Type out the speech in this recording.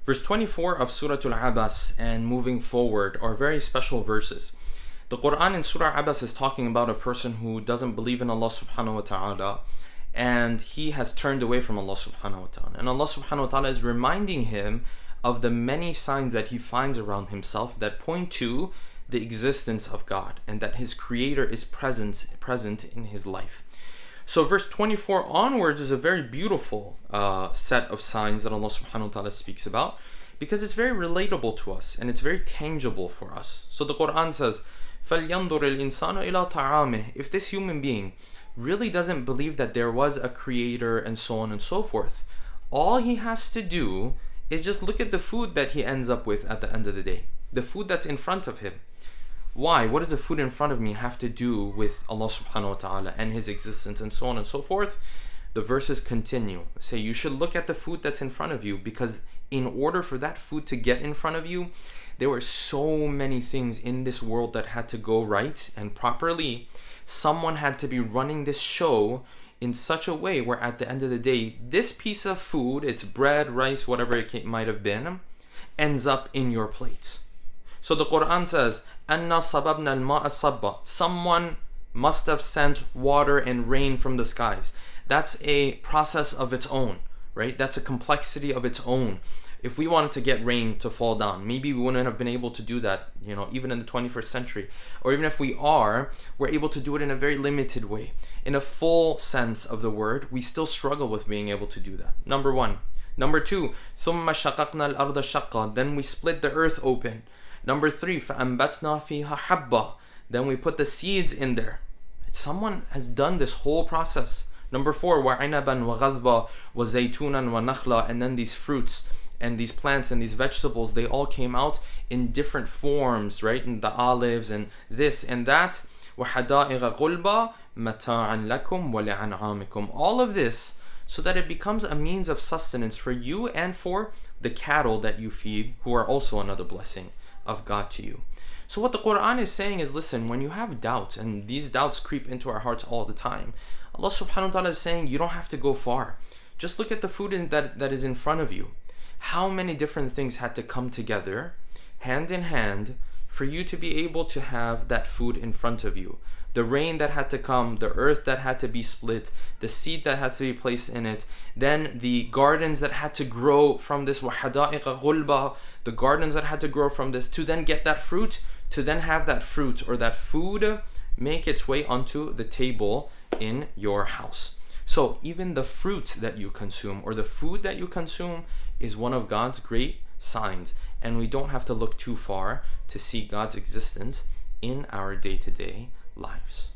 Verse 24 of Surah Al-Abas and moving forward are very special verses. The Quran in Surah Abas is talking about a person who doesn't believe in Allah subhanahu wa ta'ala, and he has turned away from Allah subhanahu wa ta'ala. And Allah subhanahu wa ta'ala is reminding him of the many signs that he finds around himself that point to the existence of God and that his creator is present in his life. So verse 24 onwards is a very beautiful set of signs that Allah subhanahu wa ta'ala speaks about, because it's very relatable to us and it's very tangible for us. So the Quran says, فَلْيَنْظُرِ الْإِنسَانُ إِلَىٰ طَعَامِهِ. If this human being really doesn't believe that there was a creator and so on and so forth, all he has to do is just look at the food that he ends up with at the end of the day. The food that's in front of him. Why? What does the food in front of me have to do with Allah subhanahu wa ta'ala and his existence and so on and so forth? The verses continue. Say you should look at the food that's in front of you, because in order for that food to get in front of you, there were so many things in this world that had to go right and properly. Someone had to be running this show in such a way where at the end of the day, this piece of food, it's bread, rice, whatever it might have been, ends up in your plate. So the Quran says, أَنَّا صَبَبْنَا الْمَاءَ صَبًّا. Someone must have sent water and rain from the skies. That's a process of its own, right? That's a complexity of its own. If we wanted to get rain to fall down, maybe we wouldn't have been able to do that, even in the 21st century. Or even if we are, we're able to do it in a very limited way. In a full sense of the word, we still struggle with being able to do that. Number one. Number two, ثُمَّ شَقَقْنَا الْأَرْضَ شَقًّا. Then we split the earth open. Number three, فَأَنْبَتْنَا فِيهَا حَبًّا. Then we put the seeds in there. Someone has done this whole process. Number four, وَعِنَبًا وَغَذْبًا وَزَيْتُونًا وَنَخْلًا. And then these fruits and these plants and these vegetables, they all came out in different forms, right? And the olives and this and that. وَحَدَائِغَ غُلْبًا مَتَاعًا لَكُمْ وَلِأَنْعَامِكُمْ. All of this so that it becomes a means of sustenance for you and for the cattle that you feed, who are also another blessing of God to you. So what the Quran is saying is, listen, when you have doubts, and these doubts creep into our hearts all the time, Allah subhanahu wa ta'ala is saying you don't have to go far. Just look at the food that is in front of you. How many different things had to come together, hand in hand, for you to be able to have that food in front of you. The rain that had to come, the earth that had to be split, the seed that has to be placed in it, then the gardens that had to grow from this, وَحَدَائِقَ غُلْبًا, the gardens that had to grow from this, to then get that fruit, to then have that fruit or that food make its way onto the table in your house. So even the fruit that you consume or the food that you consume is one of God's great signs, and we don't have to look too far to see God's existence in our day-to-day lives.